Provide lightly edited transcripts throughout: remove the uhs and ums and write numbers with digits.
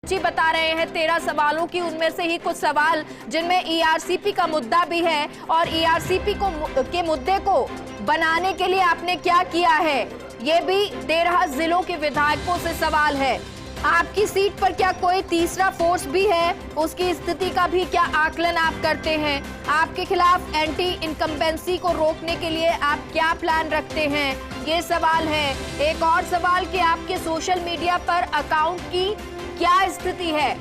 जी बता रहे हैं 13 सवालों की, उनमें से ही कुछ सवाल जिनमें ईआरसीपी का मुद्दा भी है और ईआरसीपी के मुद्दे को बनाने के लिए आपने क्या किया है, ये भी 13 जिलों के विधायकों से सवाल है। आपकी सीट पर क्या कोई तीसरा फोर्स भी है, उसकी स्थिति का भी क्या आकलन आप करते हैं? आपके खिलाफ एंटी इनकम्बेंसी को रोकने के लिए आप क्या प्लान रखते हैं, ये सवाल है। एक और सवाल कि आपके सोशल मीडिया पर अकाउंट की क्या स्थिति है,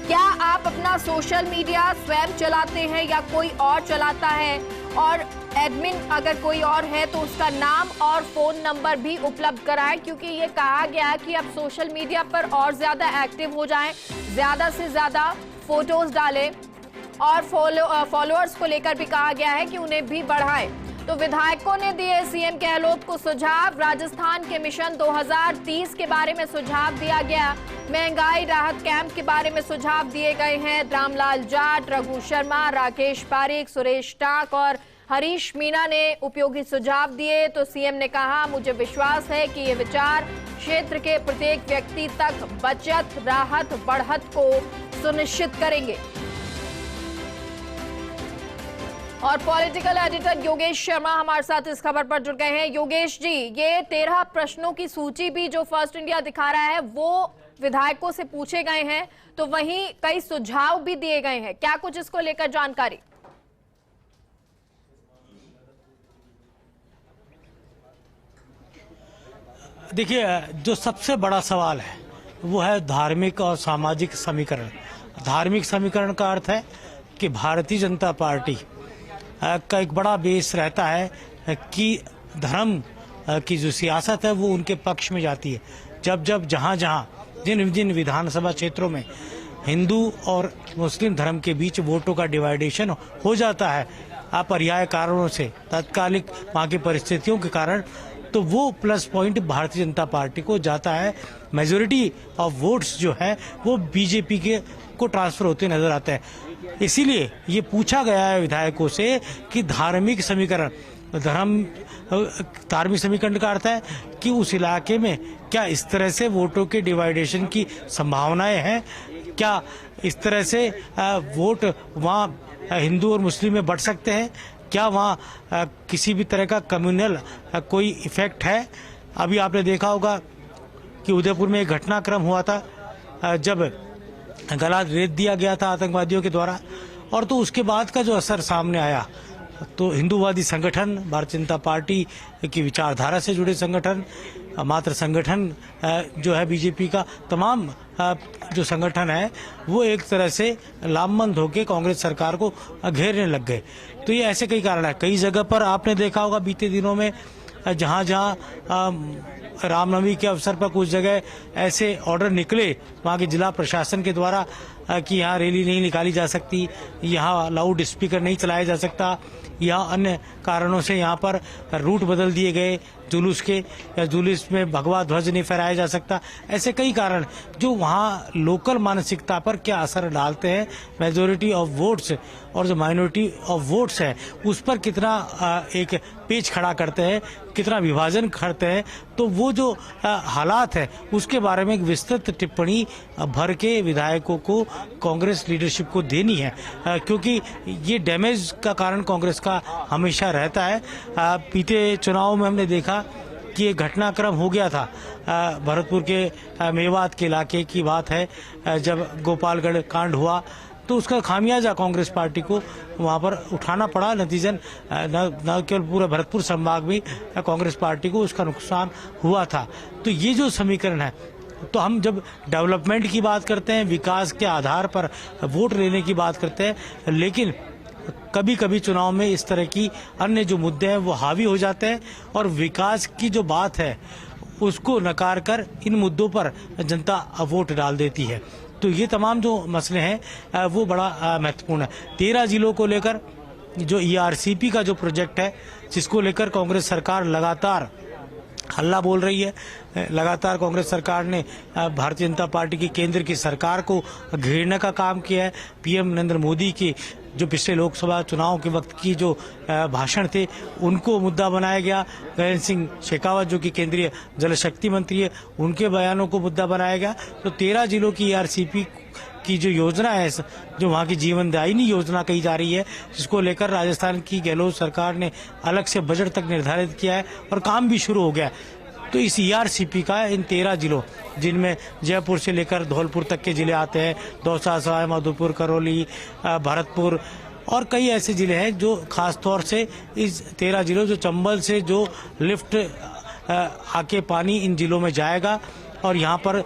क्या आप अपना सोशल मीडिया स्वयं चलाते हैं या कोई और चलाता है, और एडमिन अगर कोई और है तो उसका नाम और फोन नंबर भी उपलब्ध कराएं, क्योंकि ये कहा गया है कि अब सोशल मीडिया पर और ज्यादा एक्टिव हो जाएं, ज्यादा से ज्यादा फोटोज डालें और फॉलोअर्स को लेकर भी कहा गया है कि उन्हें भी बढ़ाएं। तो विधायकों ने दिए सीएम गहलोत को सुझाव, राजस्थान के मिशन 2030 के बारे में सुझाव दिया गया, महंगाई राहत कैंप के बारे में सुझाव दिए गए हैं। रामलाल जाट, रघु शर्मा, राकेश पारीक, सुरेश टाक और हरीश मीणा ने उपयोगी सुझाव दिए। तो सीएम ने कहा, मुझे विश्वास है कि ये विचार क्षेत्र के प्रत्येक व्यक्ति तक बचत, राहत, बढ़त को सुनिश्चित करेंगे। और पॉलिटिकल एडिटर योगेश शर्मा हमारे साथ इस खबर पर जुड़ गए हैं। योगेश जी, ये 13 प्रश्नों की सूची भी जो फर्स्ट इंडिया दिखा रहा है वो विधायकों से पूछे गए हैं, तो वहीं कई सुझाव भी दिए गए हैं, क्या कुछ इसको लेकर जानकारी? देखिए, जो सबसे बड़ा सवाल है वो है धार्मिक और सामाजिक समीकरण। धार्मिक समीकरण का अर्थ है कि भारतीय जनता पार्टी का एक बड़ा बेस रहता है कि धर्म की जो सियासत है वो उनके पक्ष में जाती है। जब जब जहाँ जहाँ जिन जिन विधानसभा क्षेत्रों में हिंदू और मुस्लिम धर्म के बीच वोटों का डिवाइडेशन हो जाता है अपरिहार्य कारणों से, तात्कालिक वहाँ की परिस्थितियों के कारण, तो वो plus point Bharatiya Janata party को जाता है। मेजोरिटी ऑफ वोट्स जो है वो बीजेपी के को ट्रांसफर होते नजर आते हैं। इसीलिए ये पूछा गया है विधायकों से कि धार्मिक समीकरण, धार्मिक समीकरण का अर्थ है कि उस इलाके में क्या इस तरह से वोटों के डिवाइडेशन की संभावनाएं हैं, क्या इस तरह से वोट वहाँ हिंदू और मुस्लिम में बढ़ सकते हैं, क्या वहाँ किसी भी तरह का कम्युनल कोई इफेक्ट है। अभी आपने देखा होगा कि उदयपुर में एक घटनाक्रम हुआ था जब गला रेत दिया गया था आतंकवादियों के द्वारा, और तो उसके बाद का जो असर सामने आया, तो हिंदूवादी संगठन, भारतीय जनता पार्टी की विचारधारा से जुड़े संगठन, मात्र संगठन जो है बीजेपी का, तमाम जो संगठन है वो एक तरह से लामबंद होकर कांग्रेस सरकार को घेरने लग गए। तो ये ऐसे कई कारण है। कई जगह पर आपने देखा होगा बीते दिनों में जहाँ जहाँ रामनवमी के अवसर पर कुछ जगह ऐसे ऑर्डर निकले वहाँ के जिला प्रशासन के द्वारा कि यहाँ रैली नहीं निकाली जा सकती, यहाँ लाउड स्पीकर नहीं चलाया जा सकता, यहाँ अन्य कारणों से यहाँ पर रूट बदल दिए गए जुलूस के, या जुलूस में भगवा ध्वज नहीं फहराया जा सकता। ऐसे कई कारण जो वहाँ लोकल मानसिकता पर क्या असर डालते हैं, मेजोरिटी ऑफ वोट्स और जो माइनॉरिटी ऑफ वोट्स है उस पर कितना एक पेच खड़ा करते हैं, कितना विभाजन करते हैं। तो वो जो हालात है उसके बारे में एक विस्तृत टिप्पणी भर के विधायकों को कांग्रेस लीडरशिप को देनी है, क्योंकि ये डैमेज का कारण कांग्रेस का हमेशा रहता है। बीते चुनाव में हमने देखा कि एक घटनाक्रम हो गया था, भरतपुर के मेवात के इलाके की बात है, जब गोपालगढ़ कांड हुआ तो उसका खामियाजा कांग्रेस पार्टी को वहां पर उठाना पड़ा। नतीजन न केवल पूरे भरतपुर संभाग में कांग्रेस पार्टी को उसका नुकसान हुआ था। तो ये जो समीकरण है, तो हम जब डेवलपमेंट की बात करते हैं, विकास के आधार पर वोट लेने की बात करते हैं, लेकिन कभी कभी चुनाव में इस तरह की अन्य जो मुद्दे हैं वो हावी हो जाते हैं और विकास की जो बात है उसको नकार कर इन मुद्दों पर जनता वोट डाल देती है। तो ये तमाम जो मसले हैं वो बड़ा महत्वपूर्ण है। 13 जिलों को लेकर जो ईआरसीपी का जो प्रोजेक्ट है, जिसको लेकर कांग्रेस सरकार लगातार हल्ला बोल रही है, लगातार कांग्रेस सरकार ने भारतीय जनता पार्टी की केंद्र की सरकार को घेरने का काम किया है। पीएम नरेंद्र मोदी की जो पिछले लोकसभा चुनाव के वक्त की जो भाषण थे उनको मुद्दा बनाया गया। गजेंद्र सिंह शेखावत जो कि केंद्रीय जल शक्ति मंत्री है, उनके बयानों को मुद्दा बनाया गया। तो 13 जिलों की ERCP की जो योजना है, जो वहाँ की जीवनदायिनी योजना कही जा रही है, जिसको लेकर राजस्थान की गहलोत सरकार ने अलग से बजट तक निर्धारित किया है और काम भी शुरू हो गया है। तो इस ERCP का इन 13 जिलों, जिनमें जयपुर से लेकर धौलपुर तक के जिले आते हैं, दौसा, सवाई माधोपुर, करौली, भरतपुर और कई ऐसे जिले हैं जो खास तौर से इस 13 जिलों, जो चंबल से जो लिफ्ट आके पानी इन जिलों में जाएगा और यहाँ पर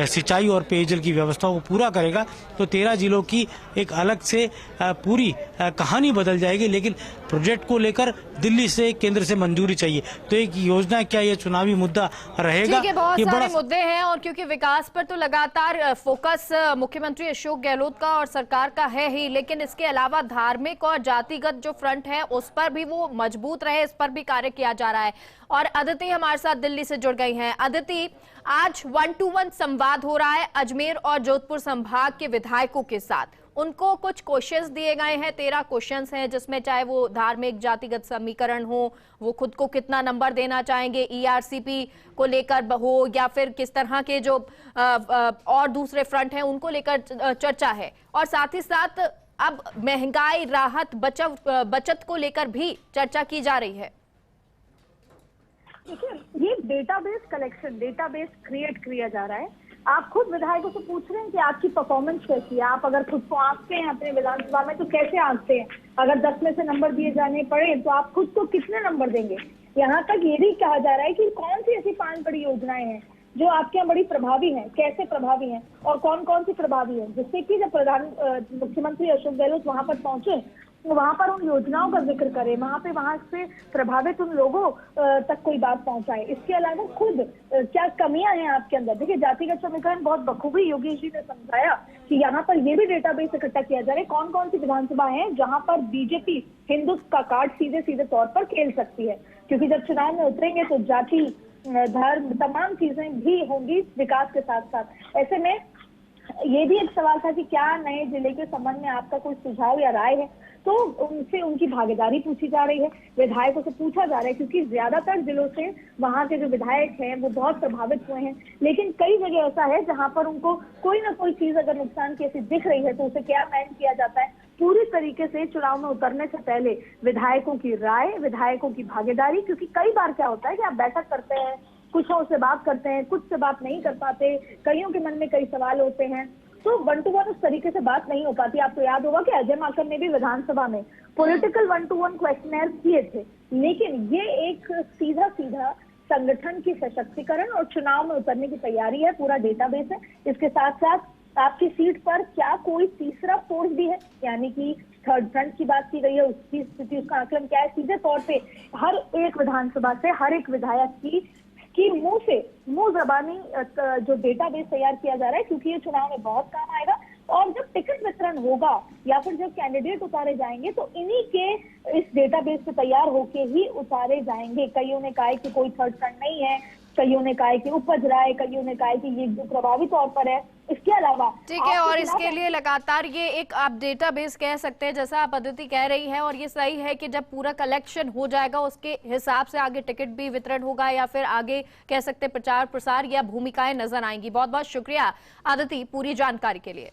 सिंचाई और पेयजल की व्यवस्था को पूरा करेगा। तो 13 जिलों की एक अलग से पूरी कहानी बदल जाएगी। लेकिन प्रोजेक्ट को लेकर दिल्ली से, केंद्र से मंजूरी चाहिए। तो एक योजना क्या ये चुनावी मुद्दा रहेगा? ये बहुत सारे मुद्दे हैं और क्योंकि विकास पर तो लगातार फोकस मुख्यमंत्री अशोक गहलोत का और सरकार का है ही, लेकिन इसके अलावा धार्मिक और जातिगत जो फ्रंट है उस पर भी वो मजबूत रहे, इस पर भी कार्य किया जा रहा है। और अदिति हमारे साथ दिल्ली से जुड़ गई हैं। अदिति, आज 1-to-1 संवाद हो रहा है अजमेर और जोधपुर संभाग के विधायकों के साथ। उनको कुछ क्वेश्चंस दिए गए हैं, 13 क्वेश्चंस हैं, जिसमें चाहे वो धार्मिक जातिगत समीकरण हो, वो खुद को कितना नंबर देना चाहेंगे, ERCP को लेकर हो, या फिर किस तरह के जो और दूसरे फ्रंट हैं उनको लेकर चर्चा है। और साथ ही साथ अब महंगाई राहत बचत को लेकर भी चर्चा की जा रही है। देखिए, ये डेटाबेस कलेक्शन, डेटाबेस क्रिएट किया जा रहा है। आप खुद विधायकों से पूछ रहे हैं कि आपकी परफॉर्मेंस कैसी है। आप अगर खुद को आंकते हैं अपने विधानसभा में तो कैसे आंकते हैं? अगर 10 में से नंबर दिए जाने पड़े तो आप खुद को कितने नंबर देंगे? यहाँ तक ये भी कहा जा रहा है कि कौन सी ऐसी 5 बड़ी योजनाएं हैं जो आपके यहाँ बड़ी प्रभावी हैं, कैसे प्रभावी हैं और कौन कौन सी प्रभावी है, जिससे कि जब मुख्यमंत्री अशोक गहलोत वहां पर पहुंचे तो वहां पर उन योजनाओं का जिक्र करें, वहां से प्रभावित उन लोगों तक कोई बात पहुंचाए। इसके अलावा खुद क्या कमियां हैं आपके अंदर? देखिए, जातिगत समीकरण बहुत बखूबी योगेश जी ने समझाया कि यहाँ पर ये भी डेटाबेस इकट्ठा किया जा रहा है, कौन कौन सी विधानसभा है जहां पर बीजेपी हिंदुत्व का कार्ड सीधे सीधे तौर पर खेल सकती है। क्योंकि जब चुनाव में उतरेंगे तो जाति, धर्म, तमाम चीजें भी होंगी विकास के साथ साथ। ऐसे में ये भी एक सवाल था कि क्या नए जिले के संबंध में आपका कोई सुझाव या राय है, तो उनसे उनकी भागीदारी पूछी जा रही है, विधायकों से पूछा जा रहा है। क्योंकि ज्यादातर जिलों से वहां के जो विधायक हैं वो बहुत प्रभावित हुए हैं, लेकिन कई जगह ऐसा है जहां पर उनको कोई ना कोई चीज अगर नुकसान की ऐसी दिख रही है तो उसे क्या मैन किया जाता है। पूरी तरीके से चुनाव में उतरने से पहले विधायकों की राय, विधायकों की भागीदारी, क्योंकि कई बार क्या होता है कि आप बैठक करते हैं, कुछ से बात करते हैं, कुछ से बात नहीं कर पाते, कईयों के मन में कई सवाल होते हैं, तो 1-to-1 उस तरीके से बात नहीं हो पाती। आपको याद होगा कि अजय माकन ने भी विधानसभा में पॉलिटिकल 1-to-1 क्वेश्चनर किए थे, लेकिन ये एक सीधा संगठन की सशक्तिकरण और चुनाव में उतरने की तैयारी है, पूरा डेटाबेस है। इसके साथ साथ आपकी सीट पर क्या कोई तीसरा फोर्स भी है, यानी कि थर्ड फ्रंट की बात की गई है, उसकी स्थिति, उसका आकलन क्या है। सीधे तौर पे हर एक विधानसभा से हर एक विधायक की मुंह जबानी जो डेटाबेस तैयार किया जा रहा है, क्योंकि ये चुनाव में बहुत काम आएगा। और जब टिकट वितरण होगा या फिर जब कैंडिडेट उतारे जाएंगे तो इन्हीं के इस डेटाबेस पे तैयार होके ही उतारे जाएंगे। कईयों ने कहा है कि कोई थर्ड फ्रंट नहीं है, कईयों ने कहा है कि उपज रहा है, कईयों ने कहा है कि ये प्रभावी तौर पर है। इसके अलावा ठीक है, और इसके लिए लगातार ये एक आप डेटाबेस कह सकते हैं, जैसा आप अदिति कह रही हैं, और ये सही है कि जब पूरा कलेक्शन हो जाएगा उसके हिसाब से आगे टिकट भी वितरण होगा या फिर आगे कह सकते प्रचार प्रसार या भूमिकाएं नजर आएंगी। बहुत बहुत शुक्रिया अदिति पूरी जानकारी के लिए।